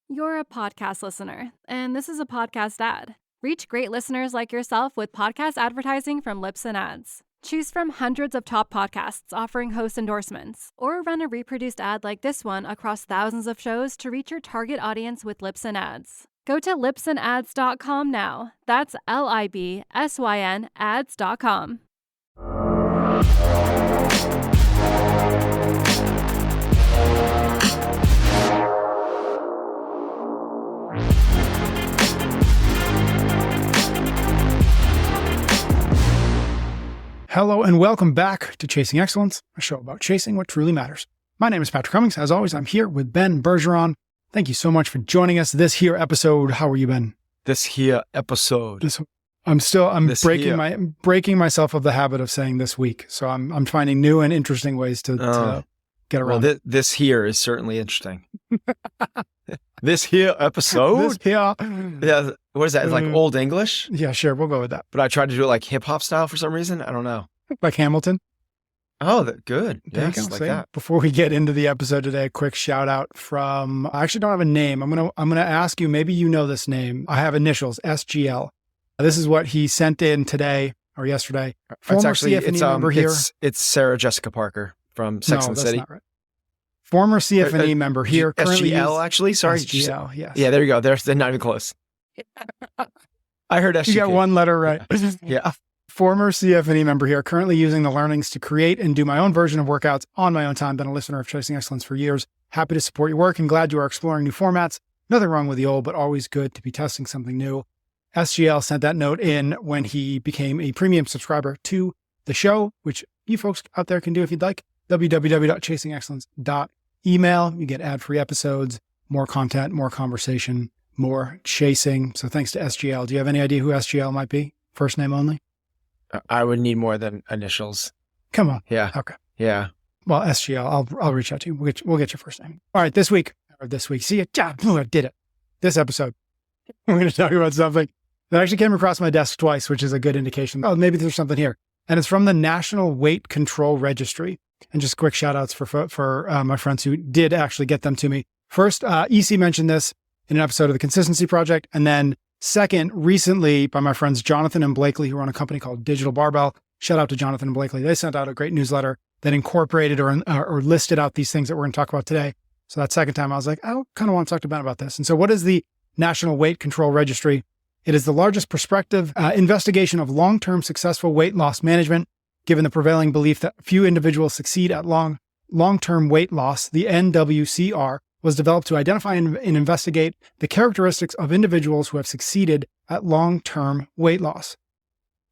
You're a podcast listener, and this is a podcast ad. Reach great listeners like yourself with podcast advertising from Libsyn Ads. Choose from hundreds of top podcasts offering host endorsements, or run a reproduced ad like this one across thousands of shows to reach your target audience with Libsyn Ads. Go to libsynads.com now. That's LIBSYN ads.com. Hello and welcome back to Chasing Excellence, a show about chasing what truly matters. My name is Patrick Cummings. As always, I'm here with Ben Bergeron. Thank you so much for joining us this here episode. How are you, Ben? This here episode. I'm breaking myself of the habit of saying this week. So I'm finding new and interesting ways to get around. Well, this here is certainly interesting. This here episode? This here. Yeah. What is that? It's like Old English? Yeah, sure. We'll go with that. But I tried to do it like hip hop style for some reason. I don't know. Like Hamilton? Oh, good. Yes, Like that. Before we get into the episode today, a quick shout out from, I actually don't have a name. I'm gonna ask you, maybe you know this name. I have initials, SGL. This is what he sent in today or yesterday. Former CFNE member here. It's Sarah Jessica Parker from Sex and the City. Not right. Former CFNE member here. SGL, actually? Sorry. SGL, yes. Yeah, there you go. They're not even close. I heard SGP. You got one letter right. Yeah. Former CFNE member here, currently using the learnings to create and do my own version of workouts on my own time. Been a listener of Chasing Excellence for years. Happy to support your work and glad you are exploring new formats. Nothing wrong with the old, but always good to be testing something new. SGL sent that note in when he became a premium subscriber to the show, which you folks out there can do if you'd like. www.chasingexcellence.email. You get ad-free episodes, more content, more conversation, more chasing. So thanks to SGL. Do you have any idea who SGL might be? First name only? I would need more than initials. Come on. Yeah. Okay. Yeah. Well, SGL, I'll reach out to you. We'll get your first name. All right. This week. See it. I did it. This episode, we're going to talk about something that actually came across my desk twice, which is a good indication. Oh, maybe there's something here. And it's from the National Weight Control Registry. And just quick shout outs for my friends who did actually get them to me. First, EC mentioned this in an episode of the Consistency Project. And then second, recently by my friends Jonathan and Blakely, who run a company called Digital Barbell. Shout out to Jonathan and Blakely. They sent out a great newsletter that incorporated or listed out these things that we're going to talk about today. So that second time I was like, I kind of want to talk to Ben about this. And so what is the National Weight Control Registry? It is the largest prospective investigation of long-term successful weight loss management. Given the prevailing belief that few individuals succeed at long-term weight loss, the NWCR was developed to identify and investigate the characteristics of individuals who have succeeded at long-term weight loss.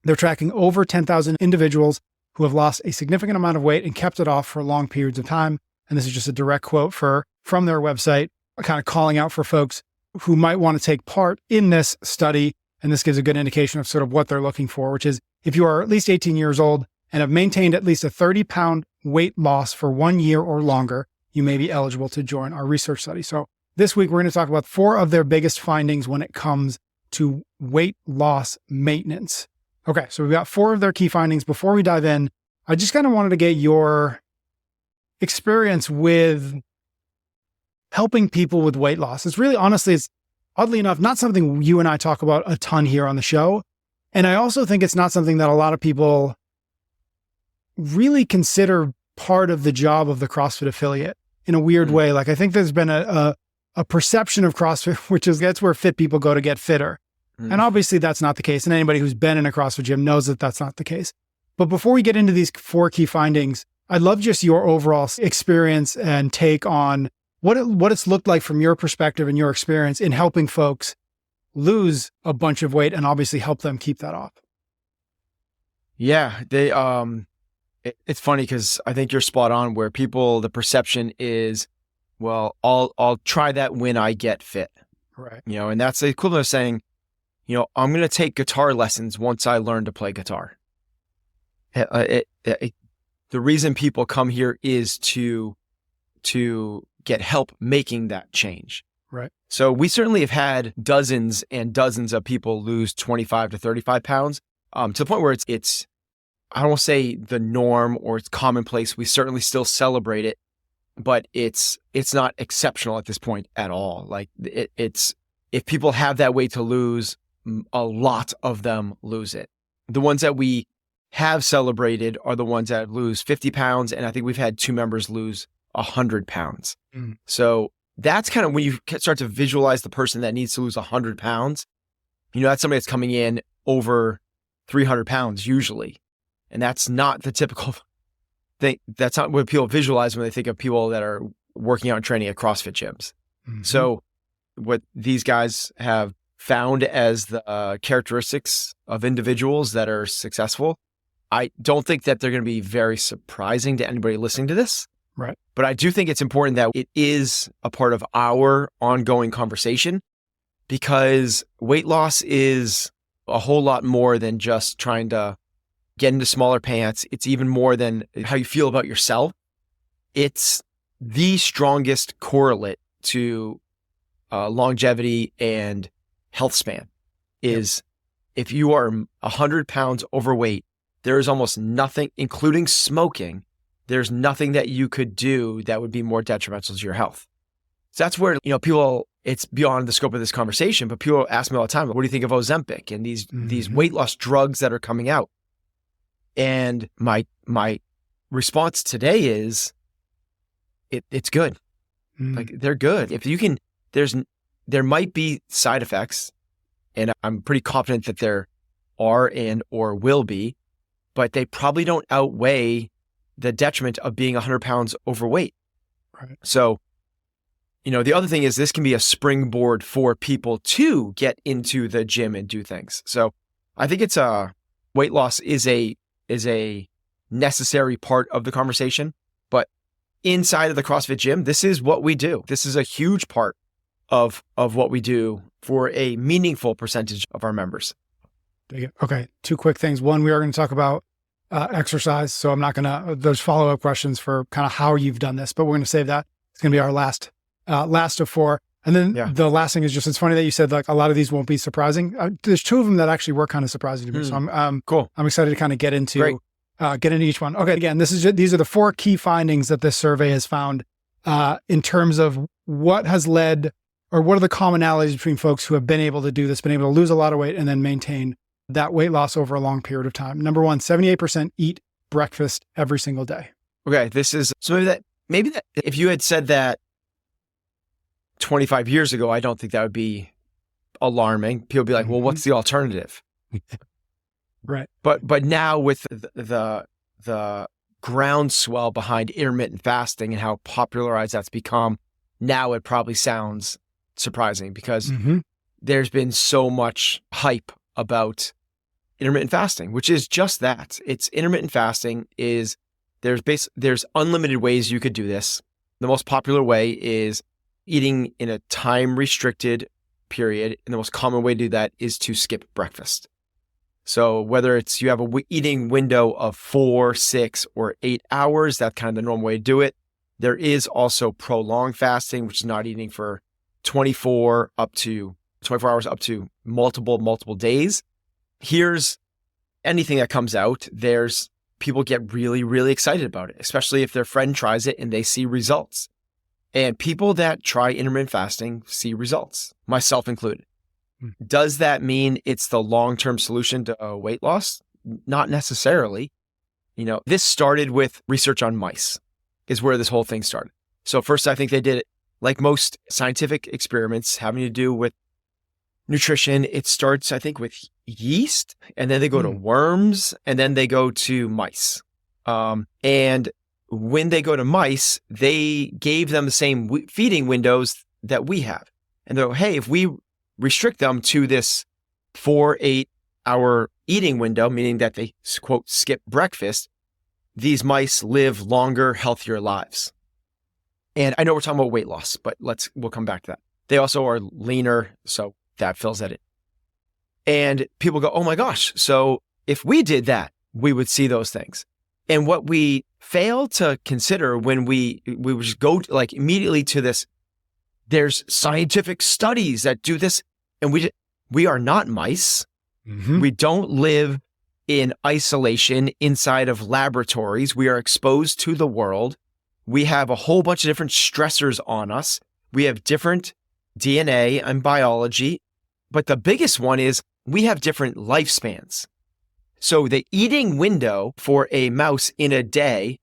They're tracking over 10,000 individuals who have lost a significant amount of weight and kept it off for long periods of time. And this is just a direct quote from their website, kind of calling out for folks who might want to take part in this study. And this gives a good indication of sort of what they're looking for, which is if you are at least 18 years old and have maintained at least a 30-pound weight loss for 1 year or longer, you may be eligible to join our research study. So this week, we're going to talk about 4 of their biggest findings when it comes to weight loss maintenance. Okay, so we've got 4 of their key findings. Before we dive in, I just kind of wanted to get your experience with helping people with weight loss. It's really, honestly, it's oddly enough, not something you and I talk about a ton here on the show. And I also think it's not something that a lot of people really consider part of the job of the CrossFit affiliate in a weird way. Like, I think there's been a perception of CrossFit, which is that's where fit people go to get fitter. And obviously that's not the case. And anybody who's been in a CrossFit gym knows that that's not the case. But before we get into these 4 key findings, I'd love just your overall experience and take on what it's looked like from your perspective and your experience in helping folks lose a bunch of weight and obviously help them keep that off. Yeah, it's funny because I think you're spot on where the perception is, well, I'll try that when I get fit. Right. And that's the equivalent of saying, I'm going to take guitar lessons once I learn to play guitar. The reason people come here is to get help making that change. Right. So we certainly have had dozens and dozens of people lose 25 to 35 pounds to the point where it's I don't want to say the norm or it's commonplace. We certainly still celebrate it. but it's not exceptional at this point at all. Like it's if people have that weight to lose, a lot of them lose it. The ones that we have celebrated are the ones that lose 50 pounds. And I think we've had 2 members lose 100 pounds. So that's kind of when you start to visualize the person that needs to lose 100 pounds. That's somebody that's coming in over 300 pounds usually. And that's not the typical thing. That's not what people visualize when they think of people that are working out and training at CrossFit gyms. So what these guys have found as the characteristics of individuals that are successful, I don't think that they're going to be very surprising to anybody listening to this. Right. But I do think it's important that it is a part of our ongoing conversation, because weight loss is a whole lot more than just trying to get into smaller pants. It's even more than how you feel about yourself. It's the strongest correlate to longevity and health span is if you are 100 pounds overweight, there is almost nothing, including smoking, there's nothing that you could do that would be more detrimental to your health. So that's where, people, it's beyond the scope of this conversation, but people ask me all the time, what do you think of Ozempic and these weight loss drugs that are coming out? And my response today is it's good. Like they're good. If you can, there might be side effects, and I'm pretty confident that there are or will be, but they probably don't outweigh the detriment of being 100 pounds overweight. Right. So, the other thing is this can be a springboard for people to get into the gym and do things. So I think weight loss is a necessary part of the conversation, but inside of the CrossFit gym, this is what we do. This is a huge part of what we do for a meaningful percentage of our members. Okay. 2 quick things. One, we are going to talk about exercise. So I'm not going to, those follow-up questions for kind of how you've done this, but we're going to save that. It's going to be our last of 4. And then the last thing is just, it's funny that you said like a lot of these won't be surprising. There's 2 of them that actually were kind of surprising to me. So I'm cool. I'm excited to kind of get into each one. Okay. Again, these are the 4 key findings that this survey has found in terms of what has led, or what are the commonalities between folks who have been able to do this, been able to lose a lot of weight and then maintain that weight loss over a long period of time. Number 1, 78% eat breakfast every single day. Okay. So maybe that if you had said that 25 years ago, I don't think that would be alarming. People would be like, well, what's the alternative? Right. But now with the groundswell behind intermittent fasting and how popularized that's become, now it probably sounds surprising because there's been so much hype about intermittent fasting, which is just that. It's intermittent fasting is there's unlimited ways you could do this. The most popular way is eating in a time restricted period. And the most common way to do that is to skip breakfast. So whether it's you have a eating window of 4, 6, or 8 hours, that's kind of the normal way to do it. There is also prolonged fasting, which is not eating for 24 hours up to multiple days. Here's anything that comes out. There's people get really, really excited about it, especially if their friend tries it and they see results. And people that try intermittent fasting see results, myself included. Does that mean it's the long-term solution to weight loss? Not necessarily. This started with research on mice is where this whole thing started. So first, I think they did it like most scientific experiments having to do with nutrition. It starts, I think, with yeast, and then they go to worms, and then they go to mice. And when they go to mice, they gave them the same feeding windows that we have. And they're like, hey, if we restrict them to this 4-8 hour eating window, meaning that they, quote, skip breakfast, these mice live longer, healthier lives. And I know we're talking about weight loss, but we'll come back to that. They also are leaner, so that fills that in. And people go, oh my gosh, so if we did that, we would see those things. And what we fail to consider when we would just go immediately to this, there's scientific studies that do this, and we are not mice. We don't live in isolation inside of laboratories. We are exposed to the world. We have a whole bunch of different stressors on us. We have different DNA and biology, but the biggest one is we have different lifespans. So the eating window for a mouse in a day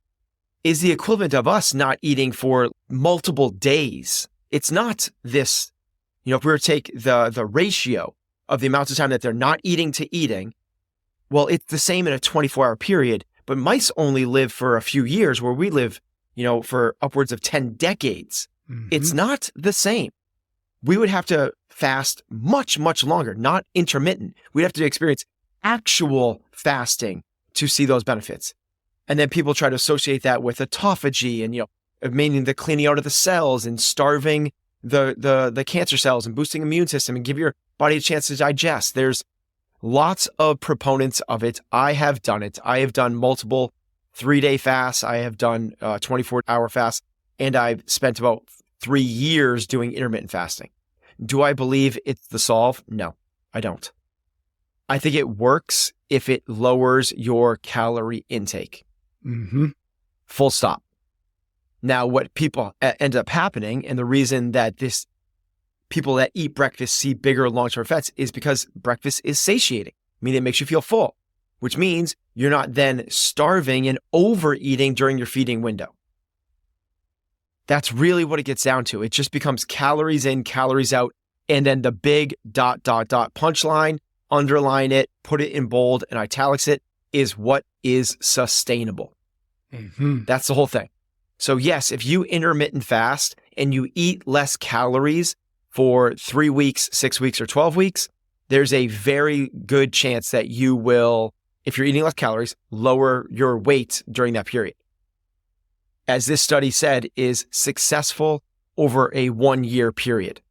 is the equivalent of us not eating for multiple days. It's not this, if we were to take the ratio of the amount of time that they're not eating to eating, well, it's the same in a 24-hour period, but mice only live for a few years where we live, for upwards of 10 decades. Mm-hmm. It's not the same. We would have to fast much, much longer, not intermittent. We'd have to experience actual fasting to see those benefits. And then people try to associate that with autophagy and, meaning the cleaning out of the cells and starving the cancer cells and boosting immune system and give your body a chance to digest. There's lots of proponents of it. I have done it. I have done multiple 3-day fasts. I have done 24-hour fasts, and I've spent about 3 years doing intermittent fasting. Do I believe it's the solve? No, I don't. I think it works if it lowers your calorie intake. Mm-hmm. Full stop. Now, what people end up happening, and the reason that people that eat breakfast see bigger long-term effects is because breakfast is satiating, meaning it makes you feel full, which means you're not then starving and overeating during your feeding window. That's really what it gets down to. It just becomes calories in, calories out, and then the big ... punchline, underline it, put it in bold and italics it, is what is sustainable. Mm-hmm. That's the whole thing. So yes, if you intermittent fast and you eat less calories for 3 weeks, 6 weeks, or 12 weeks, there's a very good chance that you will, if you're eating less calories, lower your weight during that period. As this study said, is successful over a 1-year period.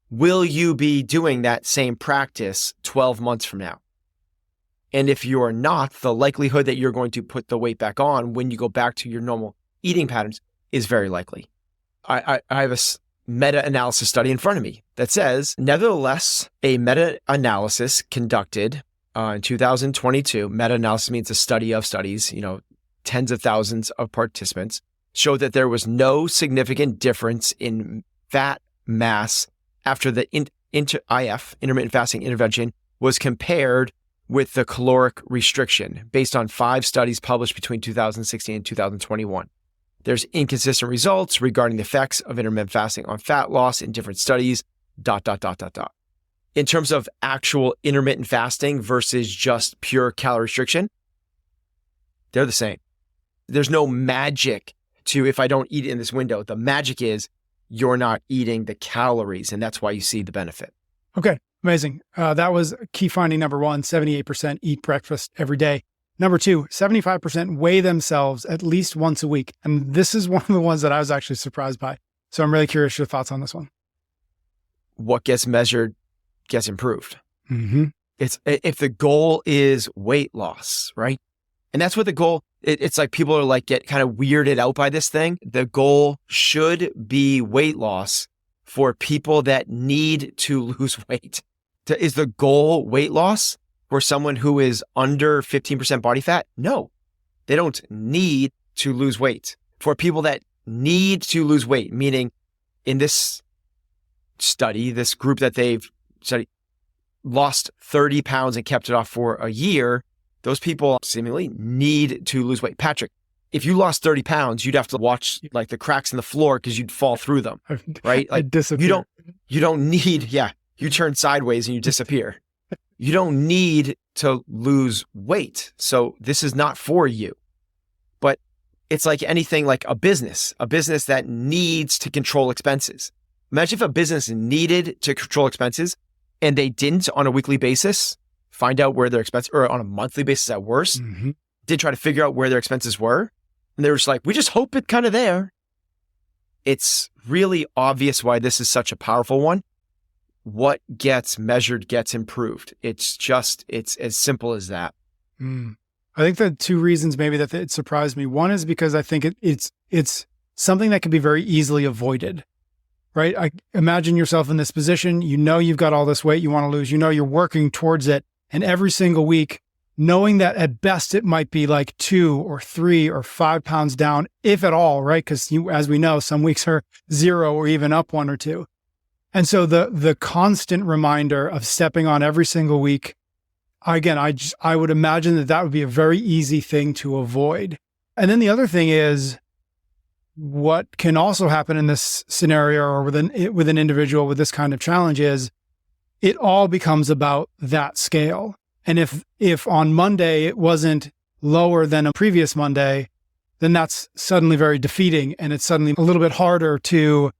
Will you be doing that same practice 12 months from now? And if you're not, the likelihood that you're going to put the weight back on when you go back to your normal eating patterns is very likely. I have a meta-analysis study in front of me that says, nevertheless, a meta-analysis conducted in 2022, meta-analysis means a study of studies, tens of thousands of participants, showed that there was no significant difference in fat mass after the intermittent fasting intervention was compared with the caloric restriction based on 5 studies published between 2016 and 2021. There's inconsistent results regarding the effects of intermittent fasting on fat loss in different studies, ... In terms of actual intermittent fasting versus just pure calorie restriction, they're the same. There's no magic to, if I don't eat in this window, the magic is you're not eating the calories, and that's why you see the benefit. Okay, amazing. That was key finding number 1, 78% eat breakfast every day. Number 2, 75% weigh themselves at least once a week. And this is one of the ones that I was actually surprised by. So I'm really curious your thoughts on this one. What gets measured gets improved. Mm-hmm. It's if the goal is weight loss, right? And that's what the goal, it's like people are get kind of weirded out by this thing. The goal should be weight loss for people that need to lose weight. Is the goal weight loss for someone who is under 15% body fat? No, they don't need to lose weight. For people that need to lose weight, meaning in this study, this group that they've studied lost 30 pounds and kept it off for a year, those people seemingly need to lose weight. Patrick, if you lost 30 pounds, you'd have to watch the cracks in the floor because you'd fall through them, right? I'd disappear. You don't need, you turn sideways and you disappear. You don't need to lose weight. So this is not for you. But it's like anything, like a business that needs to control expenses. Imagine if a business needed to control expenses and they didn't on a weekly basis find out where their expenses, or on a monthly basis at worst, did try to figure out where their expenses were. And they were just we just hope it's kind of there. It's really obvious why this is such a powerful one. What gets measured gets improved. It's as simple as that. I think the 2 reasons maybe that it surprised me. One is because I think it's something that can be very easily avoided, right? I imagine yourself in this position. You've got all this weight you want to lose. You're working towards it. And every single week, knowing that at best it might be like 2 or 3 or 5 pounds down, if at all, right? Because as we know, some weeks are 0 or even up 1 or 2. And so the constant reminder of stepping on every single week, again, I would imagine that would be a very easy thing to avoid. And then the other thing is, what can also happen in this scenario or with an individual with this kind of challenge is it all becomes about that scale. And if on Monday it wasn't lower than a previous Monday, then that's suddenly very defeating. And it's suddenly a little bit harder to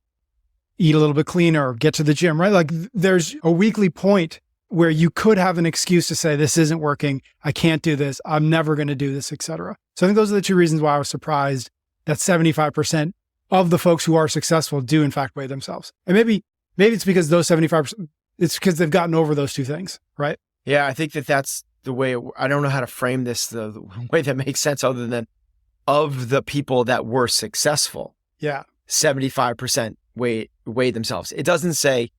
eat a little bit cleaner, get to the gym, right? Like there's a weekly point where you could have an excuse to say, this isn't working. I can't do this. I'm never going to do this, et cetera. So I think those are the two reasons why I was surprised that 75% of the folks who are successful do in fact weigh themselves. And maybe it's because those 75%, it's because they've gotten over those two things, right? Yeah, I think that's the way, I don't know how to frame this the way that makes sense other than of the people that were successful. Yeah. 75% weighed themselves. It doesn't say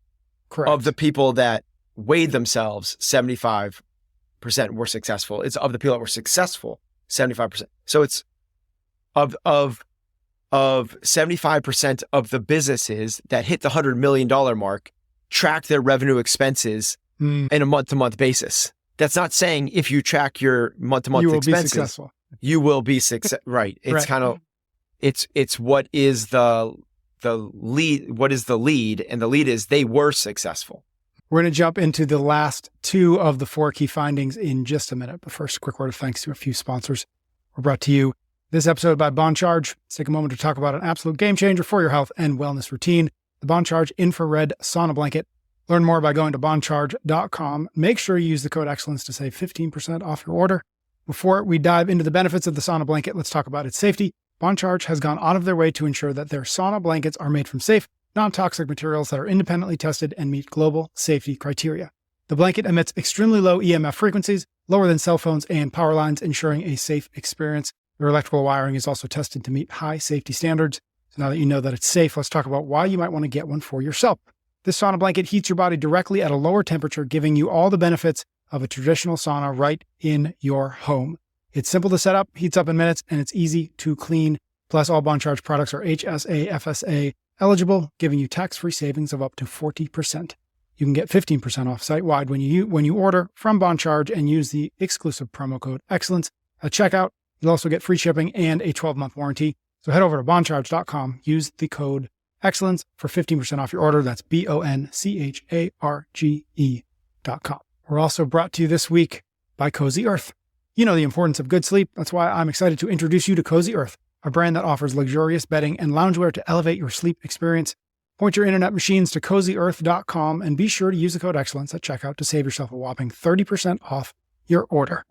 Correct. Of the people that weighed themselves, 75% were successful. It's of the people that were successful, 75%. So it's of 75% of the businesses that hit the $100 million mark, track their revenue expenses in a month-to-month basis. That's not saying if you track your month-to-month expenses, you will be successful. Right. It's right. kind of, it's what is the lead, what is the lead? And the lead is they were successful. We're going to jump into the last 2 of the 4 key findings in just a minute. But first, a quick word of thanks to a few sponsors. We're brought to you this episode by BonCharge. Let's take a moment to talk about an absolute game changer for your health and wellness routine, the BonCharge Infrared Sauna Blanket. Learn more by going to boncharge.com. Make sure you use the code EXCELLENCE to save 15% off your order. Before we dive into the benefits of the sauna blanket, let's talk about its safety. BonCharge has gone out of their way to ensure that their sauna blankets are made from safe, non-toxic materials that are independently tested and meet global safety criteria. The blanket emits extremely low EMF frequencies, lower than cell phones and power lines, ensuring a safe experience. Their electrical wiring is also tested to meet high safety standards. So now that you know that it's safe, let's talk about why you might want to get one for yourself. This sauna blanket heats your body directly at a lower temperature, giving you all the benefits of a traditional sauna right in your home. It's simple to set up, heats up in minutes, and it's easy to clean. Plus, all BonCharge products are HSA, FSA eligible, giving you tax-free savings of up to 40%. You can get 15% off site-wide when you order from BonCharge and use the exclusive promo code EXCELLENCE at checkout. You'll also get free shipping and a 12-month warranty. So head over to boncharge.com, use the code EXCELLENCE for 15% off your order. That's BONCHARGE.com. We're also brought to you this week by Cozy Earth. You know the importance of good sleep. That's why I'm excited to introduce you to Cozy Earth, a brand that offers luxurious bedding and loungewear to elevate your sleep experience. Point your internet machines to CozyEarth.com and be sure to use the code EXCELLENCE at checkout to save yourself a whopping 30% off your order.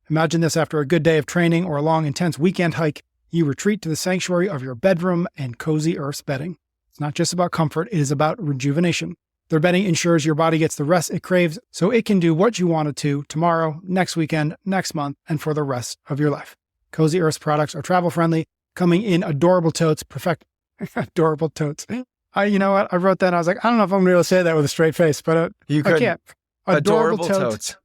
Imagine this: after a good day of training or a long, intense weekend hike, you retreat to the sanctuary of your bedroom and Cozy Earth's bedding. It's not just about comfort, it is about rejuvenation. Their bedding ensures your body gets the rest it craves so it can do what you want it to tomorrow, next weekend, next month, and for the rest of your life. Cozy Earth's products are travel-friendly, coming in adorable totes, adorable totes. You know what? I wrote that and I was like, I don't know if I'm going to be able to say that with a straight face, but I can't. Adorable totes.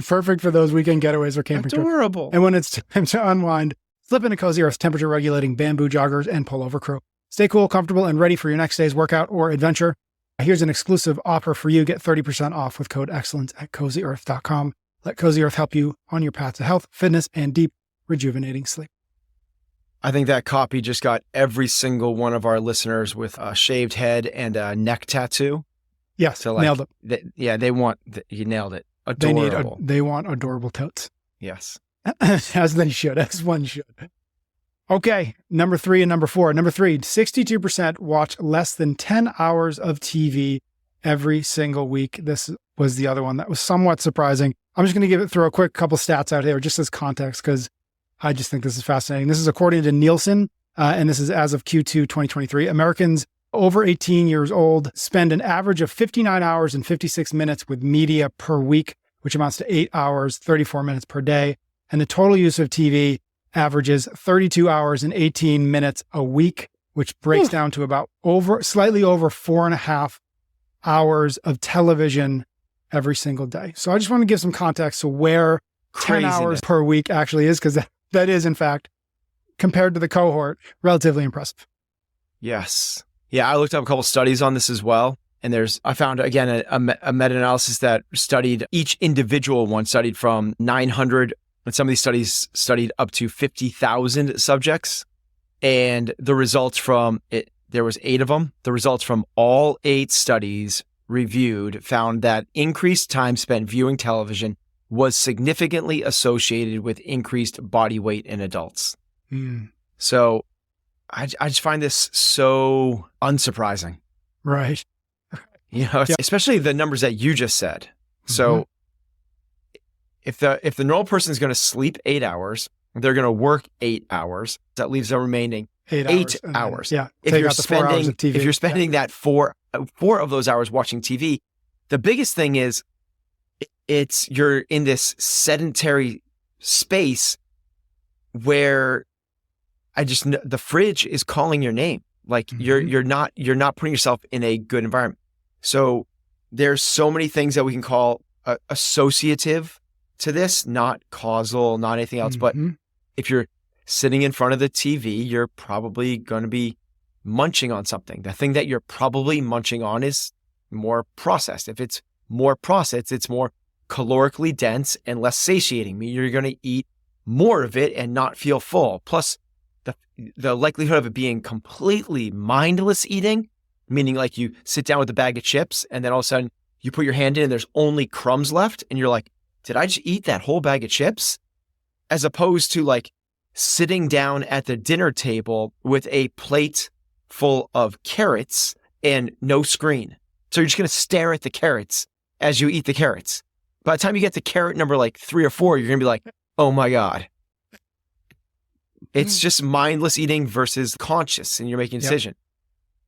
Perfect for those weekend getaways or camping trips. Adorable. And when it's time to unwind, slip into Cozy Earth's temperature-regulating bamboo joggers and pullover crew. Stay cool, comfortable, and ready for your next day's workout or adventure. Here's an exclusive offer for you. Get 30% off with code EXCELLENCE at CozyEarth.com. Let Cozy Earth help you on your path to health, fitness, and deep, rejuvenating sleep. I think that copy just got every single one of our listeners with a shaved head and a neck tattoo. Yes, so nailed it. You nailed it. Adorable. They want adorable totes. Yes. As they should, as one should. Okay, number 3 and number 4. Number 3, 62% watch less than 10 hours of TV every single week. This was the other one that was somewhat surprising. I'm just going to throw a quick couple stats out here just as context because I just think this is fascinating. This is according to Nielsen, and this is as of Q2 2023. Americans over 18 years old spend an average of 59 hours and 56 minutes with media per week, which amounts to 8 hours, 34 minutes per day. And the total use of TV averages 32 hours and 18 minutes a week, which breaks down to about slightly over 4.5 hours of television every single day. So I just want to give some context to where 10 hours per week actually is, because that is, in fact, compared to the cohort, relatively impressive. Yes. Yeah, I looked up a couple studies on this as well. And I found, again, a meta-analysis that studied each individual one, studied from 900, and some of these studies studied up to 50,000 subjects. And the results from it, there was 8 of them. The results from all 8 studies reviewed found that increased time spent viewing television was significantly associated with increased body weight in adults. So I just find this so unsurprising. Right. Especially the numbers that you just said. So if the normal person is going to sleep 8 hours, they're going to work 8 hours. That leaves the remaining 8 hours. Then, if you're spending that 4 of those hours watching TV, the biggest thing is you're in this sedentary space where the fridge is calling your name. Like you're not putting yourself in a good environment. So there's so many things that we can call associative to this, not causal, not anything else. But if you're sitting in front of the TV, you're probably going to be munching on something. The thing that you're probably munching on is more processed. If it's more processed, it's more calorically dense and less satiating. Meaning you're going to eat more of it and not feel full. Plus, the likelihood of it being completely mindless eating, meaning like you sit down with a bag of chips and then all of a sudden you put your hand in and there's only crumbs left and you're like, did I just eat that whole bag of chips? As opposed to like sitting down at the dinner table with a plate full of carrots and no screen. So you're just going to stare at the carrots as you eat the carrots. By the time you get to carrot number like 3 or 4, you're going to be like, oh my God. It's just mindless eating versus conscious, and you're making a decision.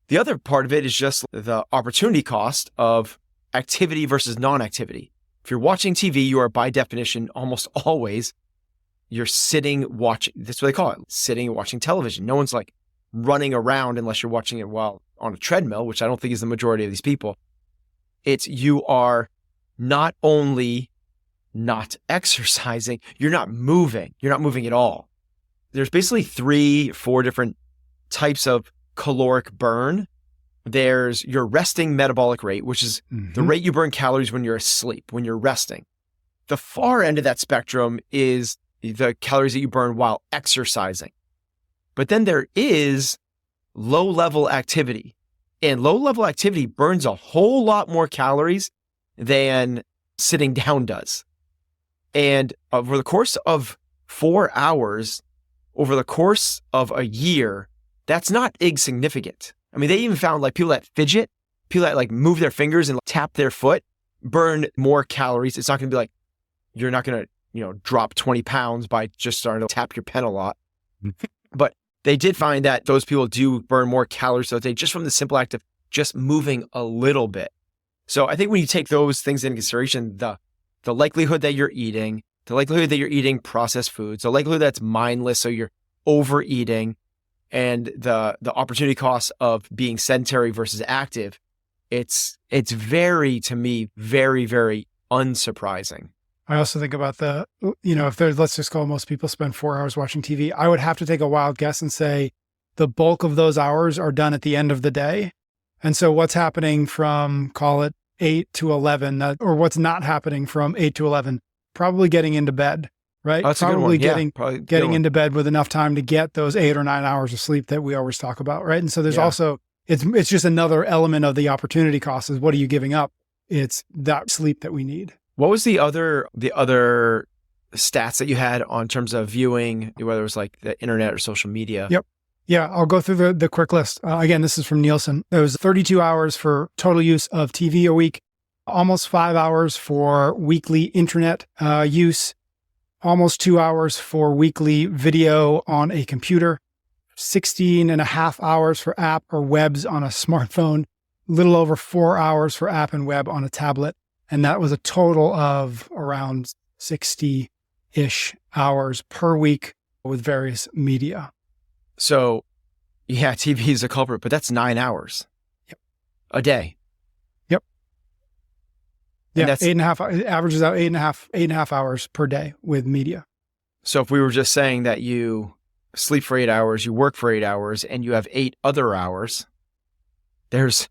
The other part of it is just the opportunity cost of activity versus non-activity. If you're watching TV, you are by definition, almost always, you're sitting watching, that's what they call it, sitting and watching television. No one's like running around unless you're watching it while on a treadmill, which I don't think is the majority of these people. You are not only not exercising, you're not moving at all. There's basically 3-4 different types of caloric burn. There's your resting metabolic rate, which is the rate you burn calories when you're asleep, when you're resting. The far end of that spectrum is the calories that you burn while exercising. But then there is low-level activity. And low-level activity burns a whole lot more calories than sitting down does. And over the course of 4 hours, over the course of a year, that's not insignificant. I mean, they even found like people that fidget, people that like move their fingers and tap their foot, burn more calories. It's not going to be like, you're not going to, drop 20 pounds by just starting to tap your pen a lot. But they did find that those people do burn more calories a day just from the simple act of just moving a little bit. So I think when you take those things into consideration, the likelihood that you're eating, the likelihood that you're eating processed foods, the likelihood that's mindless, so you're overeating, and the opportunity cost of being sedentary versus active, it's very, to me, very, very unsurprising. I also think about if there's, let's just call most people spend 4 hours watching TV, I would have to take a wild guess and say the bulk of those hours are done at the end of the day. And so what's happening from, call it 8 to 11, or what's not happening from 8 to 11, probably getting into bed, right? Oh, that's probably getting into bed with enough time to get those 8 or 9 hours of sleep that we always talk about, right? And so there's also, it's just another element of the opportunity cost is what are you giving up? It's that sleep that we need. What was the other stats that you had on terms of viewing, whether it was like the internet or social media? Yep. Yeah, I'll go through the quick list. Again, this is from Nielsen. There was 32 hours for total use of TV a week, almost 5 hours for weekly internet use, almost 2 hours for weekly video on a computer, 16 and a half hours for app or webs on a smartphone, little over 4 hours for app and web on a tablet. And that was a total of around 60-ish hours per week with various media. So, yeah, TV is a culprit, but that's 9 hours a day. Yeah, And that's 8.5, averages out 8.5 hours per day with media. so if we were just saying that you sleep for 8 hours, you work for 8 hours, and you have 8 other hours, there's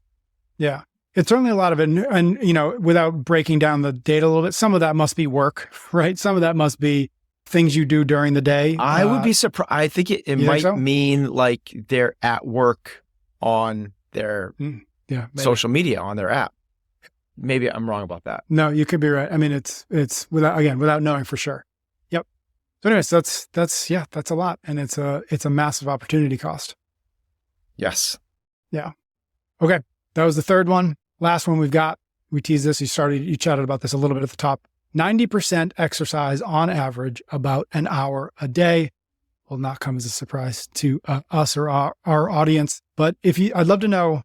Yeah. It's certainly a lot of it. And, without breaking down the data a little bit, some of that must be work, right? Some of that must be things you do during the day. I would be surprised. I think it might mean like they're at work on their maybe. social media, on their app. Maybe I'm wrong about that. No, you could be right. I mean, it's without knowing for sure. Yep. So anyways, that's a lot. And it's a massive opportunity cost. Yes. Yeah. Okay. That was the third one. Last one we've got. We teased this. You chatted about this a little bit at the top. 90% exercise on average, about an hour a day. Will not come as a surprise to us or our audience. But I'd love to know,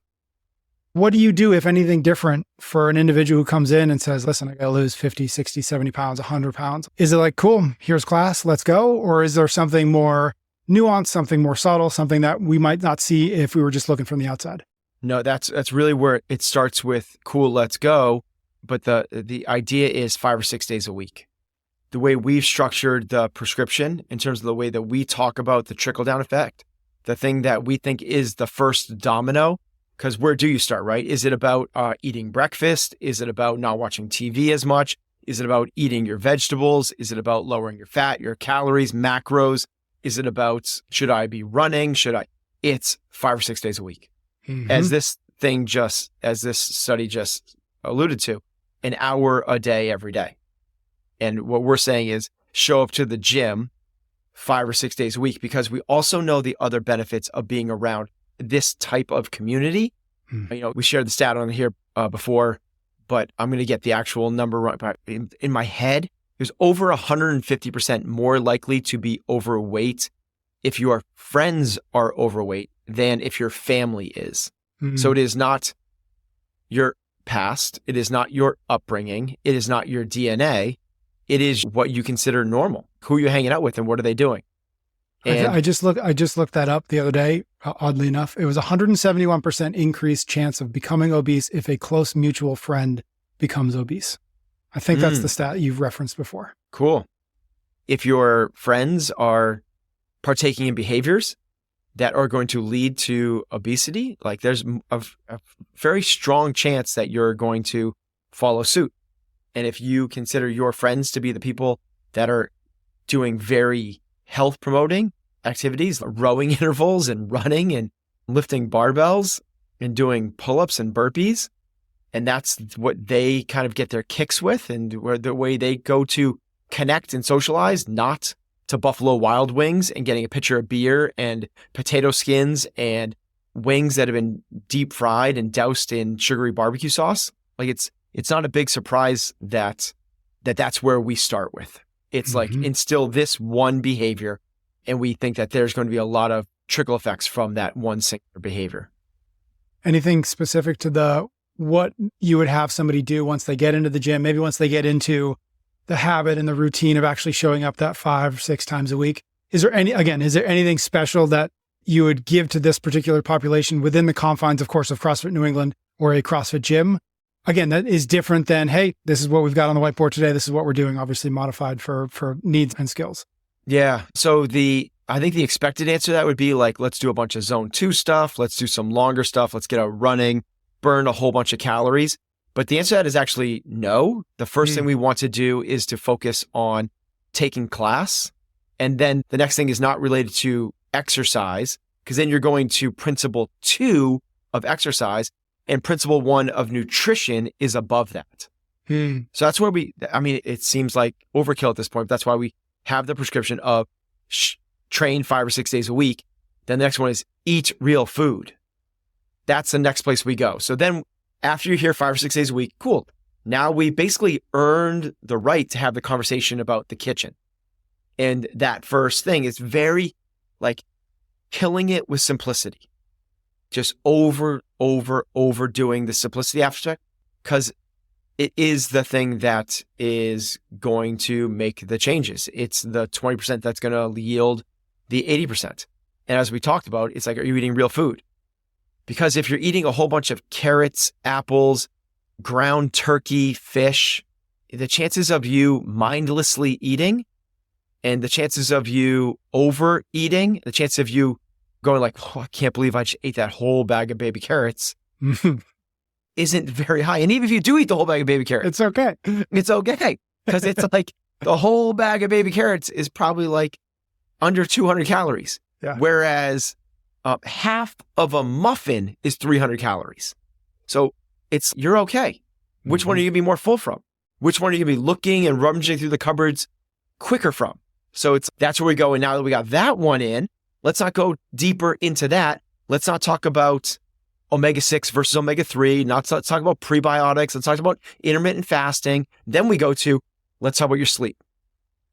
what do you do, if anything, different for an individual who comes in and says, listen, I got to lose 50, 60, 70 pounds, 100 pounds. Is it like, cool, here's class, let's go? Or is there something more nuanced, something more subtle, something that we might not see if we were just looking from the outside? No, that's really where it starts with cool, let's go. But the idea is 5 or 6 days a week. The way we've structured the prescription in terms of the way that we talk about the trickle-down effect, the thing that we think is the first domino, because where do you start, right? Is it about eating breakfast? Is it about not watching TV as much? Is it about eating your vegetables? Is it about lowering your fat, your calories, macros? Is it about, should I be running? It's 5 or 6 days a week. Mm-hmm. As this study just alluded to, an hour a day, every day. And what we're saying is show up to the gym 5 or 6 days a week, because we also know the other benefits of being around this type of community. We shared the stat on here before, but I'm going to get the actual number right. In my head, there's over 150% more likely to be overweight if your friends are overweight than if your family is. Mm-hmm. So it is not your past. It is not your upbringing. It is not your DNA. It is what you consider normal. Who are you hanging out with and what are they doing? And I just looked that up the other day. Oddly enough, it was 171% increased chance of becoming obese if a close mutual friend becomes obese. I think that's the stat you've referenced before. Cool. If your friends are partaking in behaviors that are going to lead to obesity, like there's a very strong chance that you're going to follow suit. And if you consider your friends to be the people that are doing very health promoting activities, rowing intervals and running and lifting barbells and doing pull-ups and burpees, and that's what they kind of get their kicks with, and where the way they go to connect and socialize, not to Buffalo Wild Wings and getting a pitcher of beer and potato skins and wings that have been deep fried and doused in sugary barbecue sauce. Like it's not a big surprise that's where we start with. It's like instill this one behavior, and we think that there's going to be a lot of trickle effects from that one singular behavior. Anything specific to what you would have somebody do once they get into the gym, maybe once they get into the habit and the routine of actually showing up that 5 or 6 times a week? Is there anything special that you would give to this particular population within the confines, of course, of CrossFit New England or a CrossFit gym? Again, that is different than, hey, this is what we've got on the whiteboard today. This is what we're doing, obviously modified for needs and skills. Yeah. So I think the expected answer to that would be like, let's do a bunch of zone 2 stuff. Let's do some longer stuff. Let's get out running, burn a whole bunch of calories. But the answer to that is actually no. The first thing we want to do is to focus on taking class. And then the next thing is not related to exercise, because then you're going to principle 2 of exercise, and principle 1 of nutrition is above that. So that's where it seems like overkill at this point. But that's why we have the prescription of train 5 or 6 days a week. Then the next one is eat real food. That's the next place we go. So then after you're here 5 or 6 days a week, cool. Now we basically earned the right to have the conversation about the kitchen. And that first thing is very like killing it with simplicity. Just overdoing the simplicity aspect, because it is the thing that is going to make the changes. It's the 20% that's going to yield the 80%. And as we talked about, it's like, are you eating real food? Because if you're eating a whole bunch of carrots, apples, ground turkey, fish, the chances of you mindlessly eating and the chances of you overeating, the chance of you going like, oh, I can't believe I just ate that whole bag of baby carrots isn't very high. And even if you do eat the whole bag of baby carrots, It's okay. it's okay. Because it's like the whole bag of baby carrots is probably like under 200 calories. Yeah. Whereas half of a muffin is 300 calories. So you're okay. Which one are you going to be more full from? Which one are you going to be looking and rummaging through the cupboards quicker from? So that's where we go. And now that we got that one in, let's not go deeper into that. Let's not talk about omega-6 versus omega-3. Let's talk about prebiotics. Let's talk about intermittent fasting. Then we go to, let's talk about your sleep.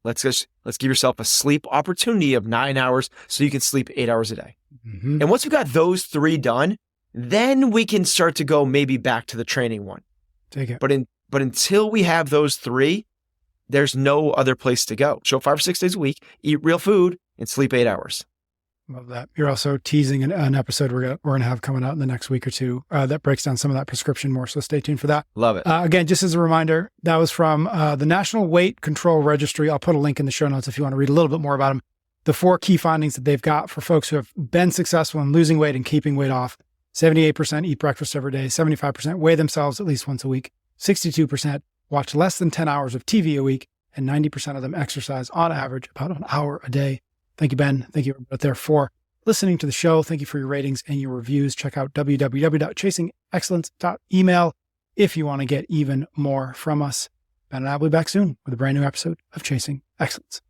Let's give yourself a sleep opportunity of 9 hours so you can sleep 8 hours a day. Mm-hmm. And once we've got those 3 done, then we can start to go maybe back to the training one. Take it. But until we have those 3, there's no other place to go. Show up 5 or 6 days a week, eat real food, and sleep 8 hours. Love that. You're also teasing an episode we're going to have coming out in the next week or two that breaks down some of that prescription more. So stay tuned for that. Love it. Again, just as a reminder, that was from the National Weight Control Registry. I'll put a link in the show notes if you want to read a little bit more about them. The 4 key findings that they've got for folks who have been successful in losing weight and keeping weight off. 78% eat breakfast every day. 75% weigh themselves at least once a week. 62% watch less than 10 hours of TV a week. And 90% of them exercise on average about an hour a day. Thank you, Ben. Thank you out there for listening to the show. Thank you for your ratings and your reviews. Check out www.chasingexcellence.email if you want to get even more from us. Ben and I will be back soon with a brand new episode of Chasing Excellence.